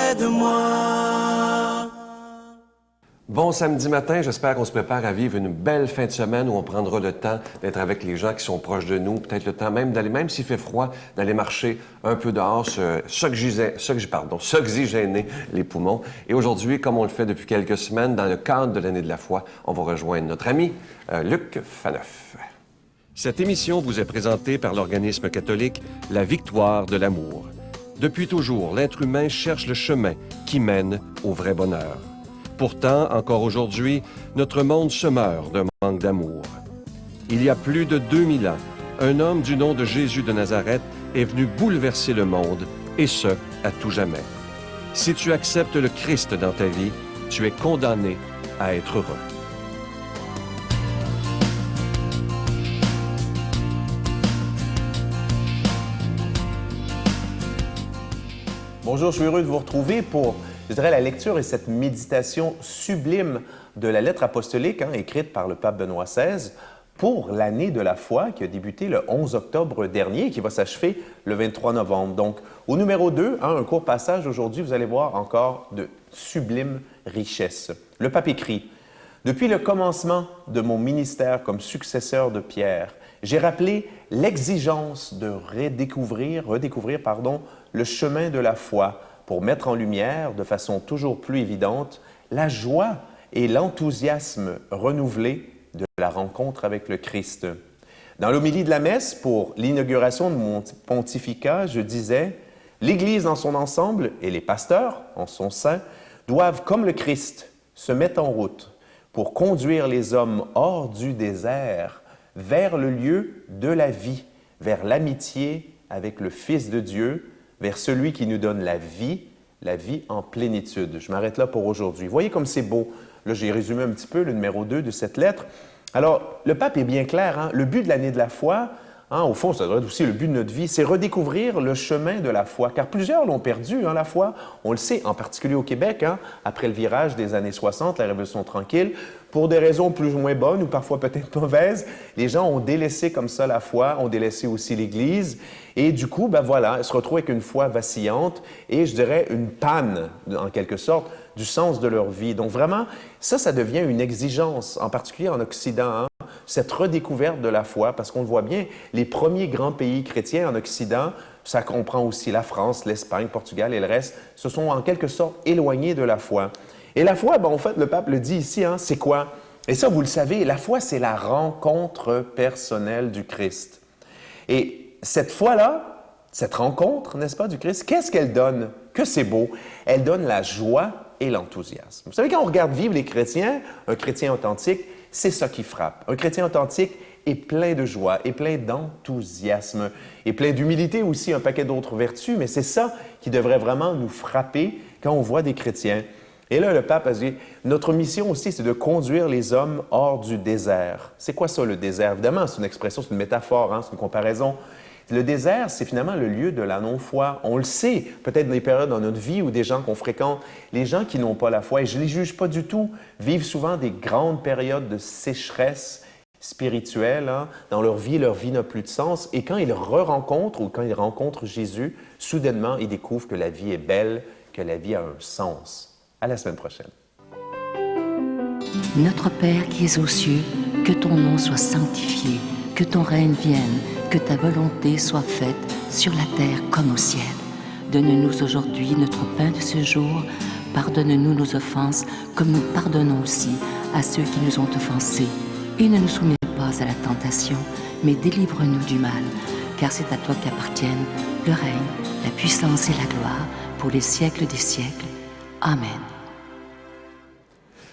près de moi. Bon samedi matin, j'espère qu'on se prépare à vivre une belle fin de semaine où on prendra le temps d'être avec les gens qui sont proches de nous, peut-être le temps même d'aller, même s'il fait froid, d'aller marcher un peu dehors, s'oxygéner les poumons. Et aujourd'hui, comme on le fait depuis quelques semaines, dans le cadre de l'année de la foi, on va rejoindre notre ami Luc Faneuf. Cette émission vous est présentée par l'organisme catholique La Victoire de l'amour. Depuis toujours, l'être humain cherche le chemin qui mène au vrai bonheur. Pourtant, encore aujourd'hui, notre monde se meurt d'un manque d'amour. Il y a plus de 2000 ans, un homme du nom de Jésus de Nazareth est venu bouleverser le monde, et ce, à tout jamais. Si tu acceptes le Christ dans ta vie, tu es condamné à être heureux. Bonjour, je suis heureux de vous retrouver pour, je dirais, la lecture et cette méditation sublime de la lettre apostolique écrite par le pape Benoît XVI pour l'année de la foi qui a débuté le 11 octobre dernier et qui va s'achever le 23 novembre. Donc, au numéro 2, un court passage aujourd'hui, vous allez voir encore de sublimes richesses. Le pape écrit « Depuis le commencement de mon ministère comme successeur de Pierre, j'ai rappelé l'exigence de redécouvrir le chemin de la foi pour mettre en lumière, de façon toujours plus évidente, la joie et l'enthousiasme renouvelés de la rencontre avec le Christ. Dans l'homélie de la messe pour l'inauguration de mon pontificat, je disais « L'Église dans son ensemble et les pasteurs en son sein doivent, comme le Christ, se mettre en route pour conduire les hommes hors du désert vers le lieu de la vie, vers l'amitié avec le Fils de Dieu, vers celui qui nous donne la vie en plénitude. » Je m'arrête là pour aujourd'hui. Voyez comme c'est beau. Là, j'ai résumé un petit peu le numéro 2 de cette lettre. Alors, le pape est bien clair. Le but de l'année de la foi, au fond, ça doit être aussi le but de notre vie, c'est redécouvrir le chemin de la foi. Car plusieurs l'ont perdu, la foi. On le sait, en particulier au Québec, après le virage des années 60, la Révolution tranquille, pour des raisons plus ou moins bonnes ou parfois peut-être mauvaises, les gens ont délaissé comme ça la foi, ont délaissé aussi l'Église. Et du coup, ils se retrouvent avec une foi vacillante et, je dirais, une panne, en quelque sorte, du sens de leur vie. Donc vraiment, ça devient une exigence, en particulier en Occident, cette redécouverte de la foi, parce qu'on le voit bien, les premiers grands pays chrétiens en Occident, ça comprend aussi la France, l'Espagne, le Portugal et le reste, se sont en quelque sorte éloignés de la foi. Et la foi, en fait, le pape le dit ici, c'est quoi? Et ça, vous le savez, la foi, c'est la rencontre personnelle du Christ. Et cette foi-là, cette rencontre, n'est-ce pas, du Christ, qu'est-ce qu'elle donne? Que c'est beau! Elle donne la joie et l'enthousiasme. Vous savez, quand on regarde vivre les chrétiens, un chrétien authentique, c'est ça qui frappe. Un chrétien authentique est plein de joie, est plein d'enthousiasme, est plein d'humilité aussi, un paquet d'autres vertus, mais c'est ça qui devrait vraiment nous frapper quand on voit des chrétiens. Et là, le pape a dit, notre mission aussi, c'est de conduire les hommes hors du désert. C'est quoi ça, le désert? Évidemment, c'est une expression, c'est une métaphore, c'est une comparaison. Le désert, c'est finalement le lieu de la non-foi. On le sait, peut-être dans des périodes dans notre vie ou des gens qu'on fréquente, les gens qui n'ont pas la foi, et je ne les juge pas du tout, vivent souvent des grandes périodes de sécheresse spirituelle. Dans leur vie n'a plus de sens. Et quand ils re-rencontrent ou quand ils rencontrent Jésus, soudainement, ils découvrent que la vie est belle, que la vie a un sens. À la semaine prochaine. Notre Père qui es aux cieux, que ton nom soit sanctifié, que ton règne vienne, que ta volonté soit faite sur la terre comme au ciel. Donne-nous aujourd'hui notre pain de ce jour. Pardonne-nous nos offenses, comme nous pardonnons aussi à ceux qui nous ont offensés. Et ne nous soumets pas à la tentation, mais délivre-nous du mal, car c'est à toi qu'appartiennent le règne, la puissance et la gloire, pour les siècles des siècles. Amen.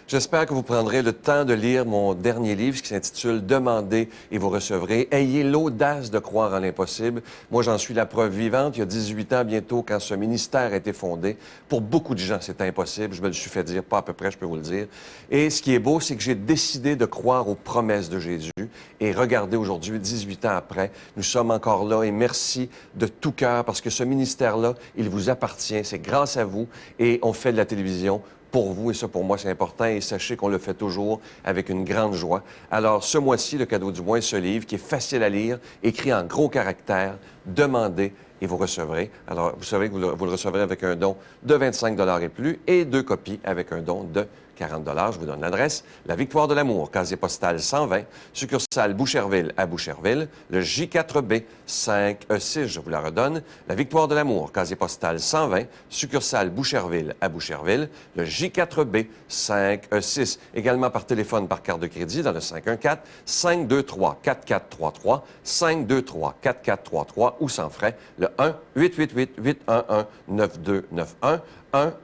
J'espère que vous prendrez le temps de lire mon dernier livre qui s'intitule « Demandez et vous recevrez ». Ayez l'audace de croire en l'impossible. Moi, j'en suis la preuve vivante. Il y a 18 ans bientôt, quand ce ministère a été fondé, pour beaucoup de gens, c'était impossible. Je me le suis fait dire, pas à peu près, je peux vous le dire. Et ce qui est beau, c'est que j'ai décidé de croire aux promesses de Jésus. Et regardez aujourd'hui, 18 ans après, nous sommes encore là. Et merci de tout cœur, parce que ce ministère-là, il vous appartient. C'est grâce à vous. Et on fait de la télévision pour vous, et ça, pour moi, c'est important. Et sachez qu'on le fait toujours avec une grande joie. Alors, ce mois-ci, le cadeau du mois est ce livre qui est facile à lire, écrit en gros caractères, « Demandez et vous recevrez. Alors, vous savez que vous le recevrez avec un don de 25 $ et plus et 2 copies avec un don de 40 $. Je vous donne l'adresse. La Victoire de l'amour, casier postal 120, succursale Boucherville à Boucherville. Le J4B 5E6, je vous la redonne. La Victoire de l'amour, casier postal 120, succursale Boucherville à Boucherville. Le J4B 5E6. Également par téléphone, par carte de crédit dans le 514-523-4433, 523-4433 ou sans frais, le 1-888-811-9291.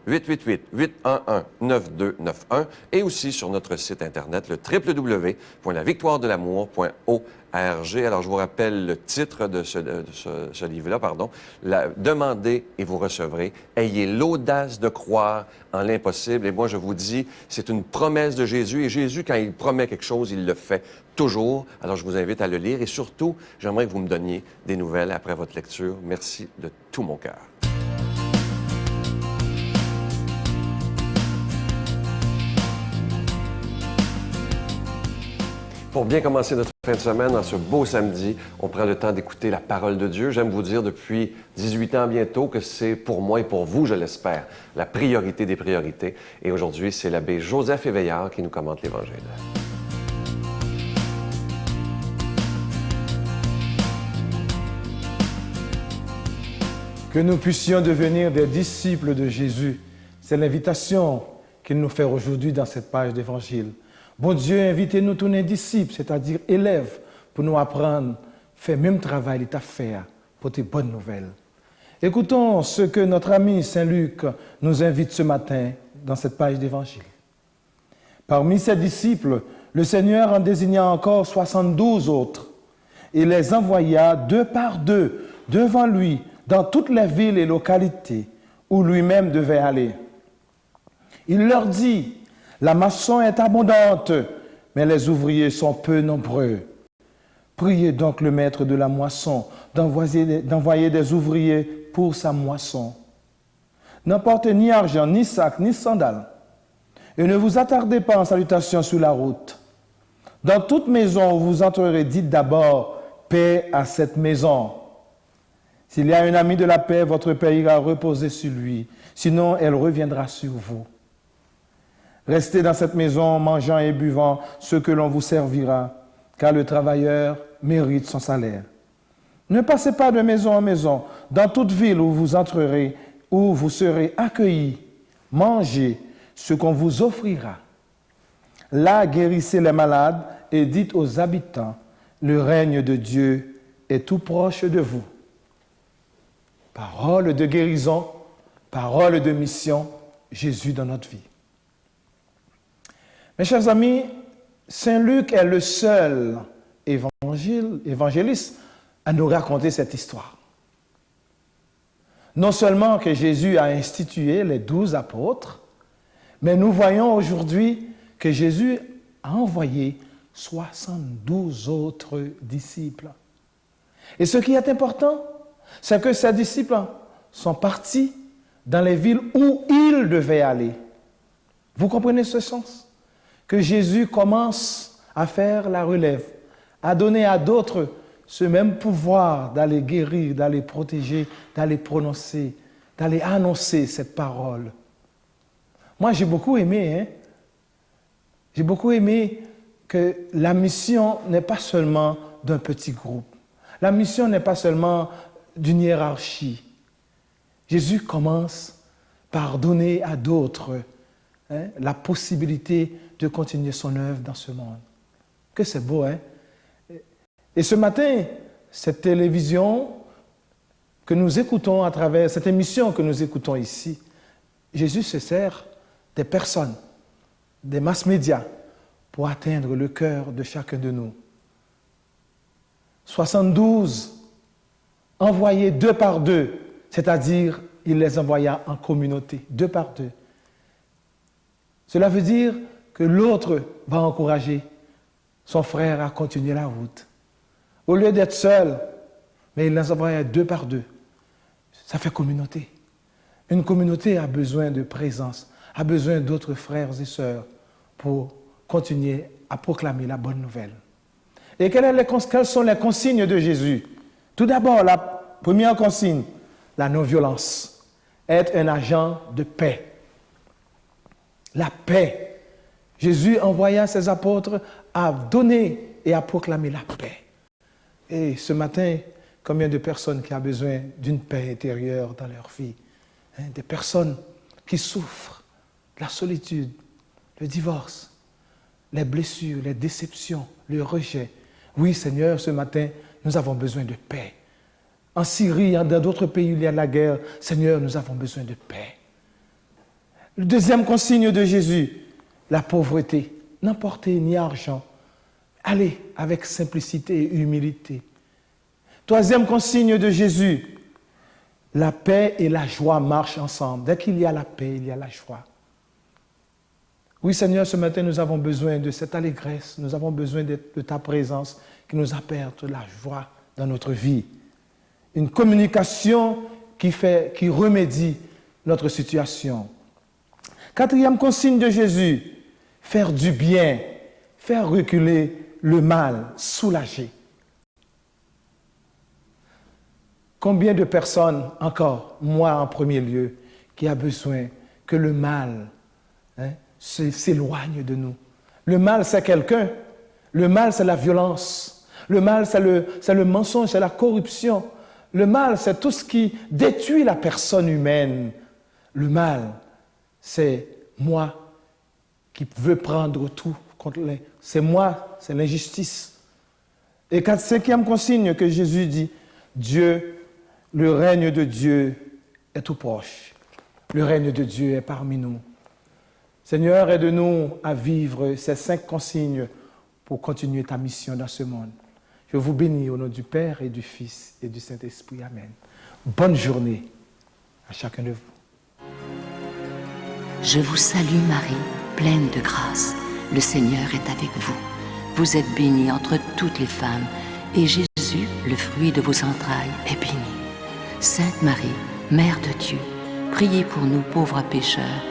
1-888-811-9291 et aussi sur notre site Internet, le www.lavictoiredelamour.org. Alors, je vous rappelle le titre de ce livre-là, Demandez et vous recevrez. Ayez l'audace de croire en l'impossible. Et moi, je vous dis, c'est une promesse de Jésus. Et Jésus, quand il promet quelque chose, il le fait toujours. Alors, je vous invite à le lire. Et surtout, j'aimerais que vous me donniez des nouvelles après votre lecture. Merci de tout mon cœur. Pour bien commencer notre fin de semaine, dans ce beau samedi, on prend le temps d'écouter la parole de Dieu. J'aime vous dire depuis 18 ans bientôt que c'est pour moi et pour vous, je l'espère, la priorité des priorités. Et aujourd'hui, c'est l'abbé Joseph Éveillard qui nous commente l'Évangile. Que nous puissions devenir des disciples de Jésus. C'est l'invitation qu'il nous fait aujourd'hui dans cette page d'Évangile. Bon Dieu, invitez-nous tous les disciples, c'est-à-dire élèves, pour nous apprendre, faire le même travail qu'il t'a fait pour tes bonnes nouvelles. Écoutons ce que notre ami Saint Luc nous invite ce matin dans cette page d'Évangile. Parmi ses disciples, le Seigneur en désigna encore 72 autres et les envoya 2 par 2 devant lui dans toutes les villes et localités où lui-même devait aller. Il leur dit: la moisson est abondante, mais les ouvriers sont peu nombreux. Priez donc le maître de la moisson d'envoyer des ouvriers pour sa moisson. N'emportez ni argent, ni sac, ni sandales, et ne vous attardez pas en salutation sur la route. Dans toute maison où vous entrerez, dites d'abord paix à cette maison. S'il y a un ami de la paix, votre paix ira reposer sur lui, sinon elle reviendra sur vous. Restez dans cette maison, mangeant et buvant ce que l'on vous servira, car le travailleur mérite son salaire. Ne passez pas de maison en maison. Dans toute ville où vous entrerez, où vous serez accueillis, mangez ce qu'on vous offrira. Là, guérissez les malades et dites aux habitants, le règne de Dieu est tout proche de vous. Parole de guérison, parole de mission, Jésus dans notre vie. Mes chers amis, Saint Luc est le seul évangéliste à nous raconter cette histoire. Non seulement que Jésus a institué les 12 apôtres, mais nous voyons aujourd'hui que Jésus a envoyé 72 autres disciples. Et ce qui est important, c'est que ces disciples sont partis dans les villes où ils devaient aller. Vous comprenez ce sens? Que Jésus commence à faire la relève, à donner à d'autres ce même pouvoir d'aller guérir, d'aller protéger, d'aller prononcer, d'aller annoncer cette parole. Moi, j'ai beaucoup aimé, j'ai beaucoup aimé que la mission n'est pas seulement d'un petit groupe. La mission n'est pas seulement d'une hiérarchie. Jésus commence par donner à d'autres la possibilité de continuer son œuvre dans ce monde. Que c'est beau, hein? Et ce matin, cette télévision que nous écoutons à travers, cette émission que nous écoutons ici, Jésus se sert des personnes, des masses médias, pour atteindre le cœur de chacun de nous. 72 envoyés 2 par 2, c'est-à-dire il les envoya en communauté, 2 par 2. Cela veut dire que l'autre va encourager son frère à continuer la route. Au lieu d'être seul, mais il les envoie 2 par 2. Ça fait communauté. Une communauté a besoin de présence, a besoin d'autres frères et sœurs pour continuer à proclamer la bonne nouvelle. Et quelles sont les consignes de Jésus? Tout d'abord, Première consigne, la non-violence. Être un agent de paix. La paix. Jésus envoya ses apôtres à donner et à proclamer la paix. Et ce matin, combien de personnes qui ont besoin d'une paix intérieure dans leur vie? Des personnes qui souffrent de la solitude, le divorce, les blessures, les déceptions, le rejet. Oui, Seigneur, ce matin, nous avons besoin de paix. En Syrie, dans d'autres pays où il y a la guerre, Seigneur, nous avons besoin de paix. Le deuxième consigne de Jésus, la pauvreté. N'emportez ni argent. Allez avec simplicité et humilité. Troisième consigne de Jésus, la paix et la joie marchent ensemble. Dès qu'il y a la paix, il y a la joie. Oui, Seigneur, ce matin, nous avons besoin de cette allégresse. Nous avons besoin de ta présence qui nous apporte la joie dans notre vie. Une communication qui remédie notre situation. Quatrième consigne de Jésus, faire du bien, faire reculer le mal, soulager. Combien de personnes, encore, moi en premier lieu, qui a besoin que le mal s'éloigne de nous. Le mal, c'est quelqu'un. Le mal, c'est la violence. Le mal, c'est le mensonge, c'est la corruption. Le mal, c'est tout ce qui détruit la personne humaine. Le mal, c'est moi qui veux prendre tout contre les... C'est moi, c'est l'injustice. Et cinquième consigne que Jésus dit, Dieu, le règne de Dieu est tout proche. Le règne de Dieu est parmi nous. Seigneur, aide-nous à vivre ces 5 consignes pour continuer ta mission dans ce monde. Je vous bénis au nom du Père et du Fils et du Saint-Esprit. Amen. Bonne journée à chacun de vous. Je vous salue Marie, pleine de grâce. Le Seigneur est avec vous. Vous êtes bénie entre toutes les femmes, et Jésus, le fruit de vos entrailles, est béni. Sainte Marie, Mère de Dieu, priez pour nous pauvres pécheurs,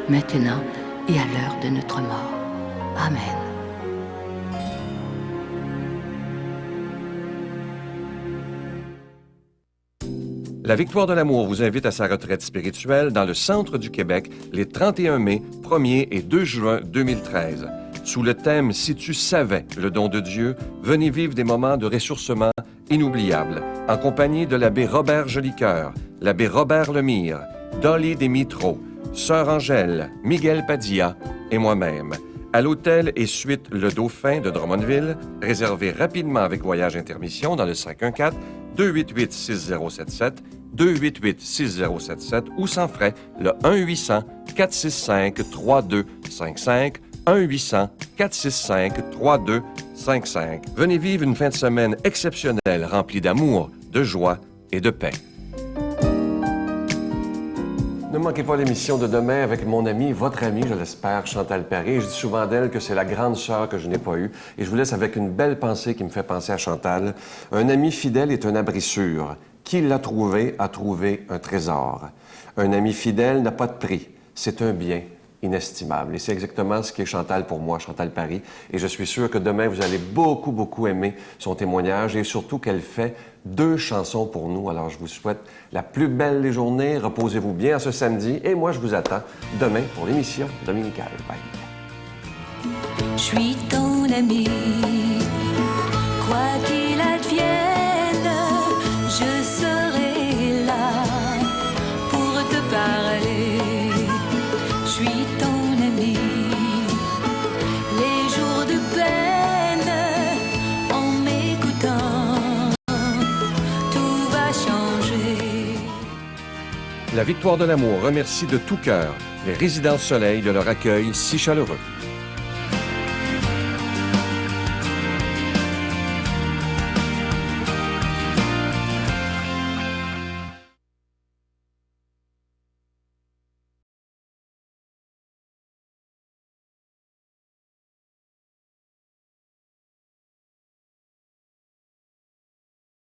maintenant et à l'heure de notre mort. Amen. La Victoire de l'amour vous invite à sa retraite spirituelle dans le centre du Québec les 31 mai, 1er et 2 juin 2013. Sous le thème « Si tu savais le don de Dieu », venez vivre des moments de ressourcement inoubliables en compagnie de l'abbé Robert Jolicoeur, l'abbé Robert Lemire, Dolly Desmitreaux, Sœur Angèle, Miguel Padilla et moi-même. À l'hôtel et suite Le Dauphin de Drummondville, réservé rapidement avec voyage intermission dans le 514-288-6077, 288-6077 ou sans frais le 1-800-465-3255, 1-800-465-3255. Venez vivre une fin de semaine exceptionnelle remplie d'amour, de joie et de paix. Ne manquez pas l'émission de demain avec mon amie, votre amie, je l'espère, Chantal Paré. Je dis souvent d'elle que c'est la grande sœur que je n'ai pas eue. Et je vous laisse avec une belle pensée qui me fait penser à Chantal. Un ami fidèle est un abri sûr. Qui l'a trouvé a trouvé un trésor. Un ami fidèle n'a pas de prix. C'est un bien inestimable. Et c'est exactement ce qu'est Chantal pour moi, Chantal Paré. Et je suis sûr que demain, vous allez beaucoup, beaucoup aimer son témoignage et surtout qu'elle fait 2 chansons pour nous. Alors, je vous souhaite la plus belle des journées. Reposez-vous bien ce samedi. Et moi, je vous attends demain pour l'émission dominicale. Bye. Je suis ton ami, quoi qu'il advienne, je serai là pour te parler. Je suis ton ami, les jours de peine, en m'écoutant, tout va changer. La Victoire de l'amour remercie de tout cœur les Résidences Soleil de leur accueil si chaleureux.